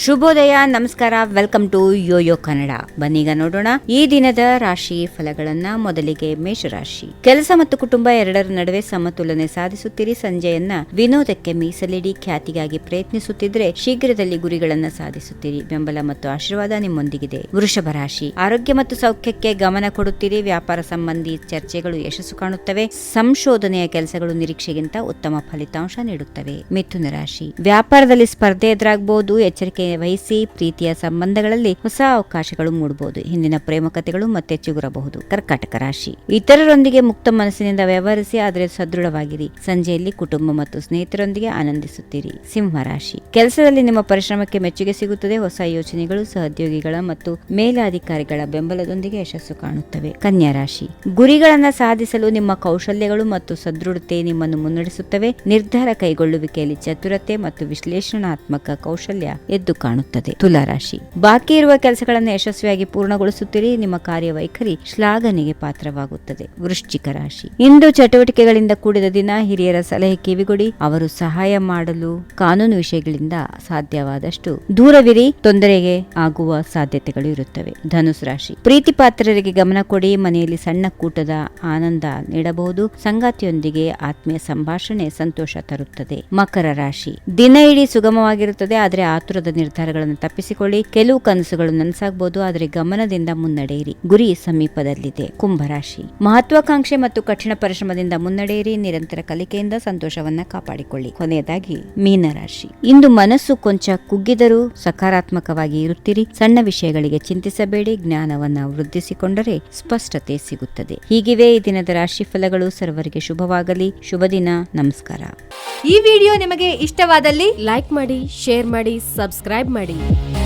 ಶುಭೋದಯ, ನಮಸ್ಕಾರ, welcome to Yoyo Kannada. ಬನ್ನೀಗ ನೋಡೋಣ ಈ ದಿನದ ರಾಶಿ ಫಲಗಳನ್ನ. ಮೊದಲಿಗೆ ಮೇಷರಾಶಿ. ಕೆಲಸ ಮತ್ತು ಕುಟುಂಬ ಎರಡರ ನಡುವೆ ಸಮತೋಲನೆ ಸಾಧಿಸುತ್ತೀರಿ. ಸಂಜೆಯನ್ನ ವಿನೋದಕ್ಕೆ ಮೀಸಲಿಡಿ. ಖ್ಯಾತಿಗಾಗಿ ಪ್ರಯತ್ನಿಸುತ್ತಿದ್ರೆ ಶೀಘ್ರದಲ್ಲಿ ಗುರಿಗಳನ್ನ ಸಾಧಿಸುತ್ತೀರಿ. ಬೆಂಬಲ ಮತ್ತು ಆಶೀರ್ವಾದ ನಿಮ್ಮೊಂದಿಗಿದೆ. ವೃಷಭ ರಾಶಿ. ಆರೋಗ್ಯ ಮತ್ತು ಸೌಖ್ಯಕ್ಕೆ ಗಮನ ಕೊಡುತ್ತೀರಿ. ವ್ಯಾಪಾರ ಸಂಬಂಧಿ ಚರ್ಚೆಗಳು ಯಶಸ್ಸು ಕಾಣುತ್ತವೆ. ಸಂಶೋಧನೆಯ ಕೆಲಸಗಳು ನಿರೀಕ್ಷೆಗಿಂತ ಉತ್ತಮ ಫಲಿತಾಂಶ ನೀಡುತ್ತವೆ. ಮಿಥುನ ರಾಶಿ. ವ್ಯಾಪಾರದಲ್ಲಿ ಸ್ಪರ್ಧೆ ಎದುರಾಗಬಹುದು. ಎಚ್ಚರಿಕೆ ವಹಿಸಿ. ಪ್ರೀತಿಯ ಸಂಬಂಧಗಳಲ್ಲಿ ಹೊಸ ಅವಕಾಶಗಳು ಮೂಡಬಹುದು. ಹಿಂದಿನ ಪ್ರೇಮ ಕಥೆಗಳು ಮತ್ತೆ ಚಿಗುರಬಹುದು. ಕರ್ಕಾಟಕ ರಾಶಿ. ಇತರರೊಂದಿಗೆ ಮುಕ್ತ ಮನಸ್ಸಿನಿಂದ ವ್ಯವಹರಿಸಿ, ಆದರೆ ಸದೃಢವಾಗಿರಿ. ಸಂಜೆಯಲ್ಲಿ ಕುಟುಂಬ ಮತ್ತು ಸ್ನೇಹಿತರೊಂದಿಗೆ ಆನಂದಿಸುತ್ತೀರಿ. ಸಿಂಹ ರಾಶಿ. ಕೆಲಸದಲ್ಲಿ ನಿಮ್ಮ ಪರಿಶ್ರಮಕ್ಕೆ ಮೆಚ್ಚುಗೆ ಸಿಗುತ್ತದೆ. ಹೊಸ ಯೋಜನೆಗಳು ಸಹೋದ್ಯೋಗಿಗಳ ಮತ್ತು ಮೇಲಾಧಿಕಾರಿಗಳ ಬೆಂಬಲದೊಂದಿಗೆ ಯಶಸ್ಸು ಕಾಣುತ್ತವೆ. ಕನ್ಯಾ ರಾಶಿ. ಗುರಿಗಳನ್ನ ಸಾಧಿಸಲು ನಿಮ್ಮ ಕೌಶಲ್ಯಗಳು ಮತ್ತು ಸದೃಢತೆ ನಿಮ್ಮನ್ನು ಮುನ್ನಡೆಸುತ್ತವೆ. ನಿರ್ಧಾರ ಕೈಗೊಳ್ಳುವಿಕೆಯಲ್ಲಿ ಚತುರತೆ ಮತ್ತು ವಿಶ್ಲೇಷಣಾತ್ಮಕ ಕೌಶಲ್ಯ ಎದ್ದು ಕಾಣುತ್ತದೆ. ತುಲಾ ರಾಶಿ. ಬಾಕಿ ಇರುವ ಕೆಲಸಗಳನ್ನು ಯಶಸ್ವಿಯಾಗಿ ಪೂರ್ಣಗೊಳಿಸುತ್ತೀರಿ. ನಿಮ್ಮ ಕಾರ್ಯವೈಖರಿ ಶ್ಲಾಘನೆಗೆ ಪಾತ್ರವಾಗುತ್ತದೆ. ವೃಶ್ಚಿಕ ರಾಶಿ. ಇಂದು ಚಟುವಟಿಕೆಗಳಿಂದ ಕೂಡಿದ ದಿನ. ಹಿರಿಯರ ಸಲಹೆ ಕಿವಿಗೊಡಿ. ಅವರು ಸಹಾಯ ಮಾಡಲು ಕಾನೂನು ವಿಷಯಗಳಿಂದ ಸಾಧ್ಯವಾದಷ್ಟು ದೂರವಿರಿ. ತೊಂದರೆಗೆ ಆಗುವ ಸಾಧ್ಯತೆಗಳು ಇರುತ್ತವೆ. ಧನುಸ್ ರಾಶಿ. ಪ್ರೀತಿ ಪಾತ್ರರಿಗೆ ಗಮನ ಕೊಡಿ. ಮನೆಯಲ್ಲಿ ಸಣ್ಣ ಕೂಟದ ಆನಂದ ನೀಡಬಹುದು. ಸಂಗಾತಿಯೊಂದಿಗೆ ಆತ್ಮೀಯ ಸಂಭಾಷಣೆ ಸಂತೋಷ ತರುತ್ತದೆ. ಮಕರ ರಾಶಿ. ದಿನ ಇಡೀ ಸುಗಮವಾಗಿರುತ್ತದೆ, ಆದರೆ ಆತುರದ ನಿರ್ಧಾರಗಳನ್ನು ತಪ್ಪಿಸಿಕೊಳ್ಳಿ. ಕೆಲವು ಕನಸುಗಳು ನನಸಾಗಬಹುದು, ಆದರೆ ಗಮನದಿಂದ ಮುನ್ನಡೆಯಿರಿ. ಗುರಿ ಸಮೀಪದಲ್ಲಿದೆ. ಕುಂಭರಾಶಿ. ಮಹತ್ವಾಕಾಂಕ್ಷೆ ಮತ್ತು ಕಠಿಣ ಪರಿಶ್ರಮದಿಂದ ಮುನ್ನಡೆಯಿರಿ. ನಿರಂತರ ಕಲಿಕೆಯಿಂದ ಸಂತೋಷವನ್ನ ಕಾಪಾಡಿಕೊಳ್ಳಿ. ಕೊನೆಯದಾಗಿ ಮೀನರಾಶಿ. ಇಂದು ಮನಸ್ಸು ಕೊಂಚ ಕುಗ್ಗಿದರೂ ಸಕಾರಾತ್ಮಕವಾಗಿ ಇರುತ್ತೀರಿ. ಸಣ್ಣ ವಿಷಯಗಳಿಗೆ ಚಿಂತಿಸಬೇಡಿ. ಜ್ಞಾನವನ್ನ ವೃದ್ಧಿಸಿಕೊಂಡರೆ ಸ್ಪಷ್ಟತೆ ಸಿಗುತ್ತದೆ. ಹೀಗಿವೆ ಈ ದಿನದ ರಾಶಿ ಫಲಗಳು. ಸರ್ವರಿಗೆ ಶುಭವಾಗಲಿ. ಶುಭ ದಿನ. ನಮಸ್ಕಾರ. ಈ ವಿಡಿಯೋ ನಿಮಗೆ ಇಷ್ಟವಾದಲ್ಲಿ ಲೈಕ್ ಮಾಡಿ, ಶೇರ್ ಮಾಡಿ, ಸಬ್ಸ್ಕ್ರೈಬ್ ಮಾಡಿ.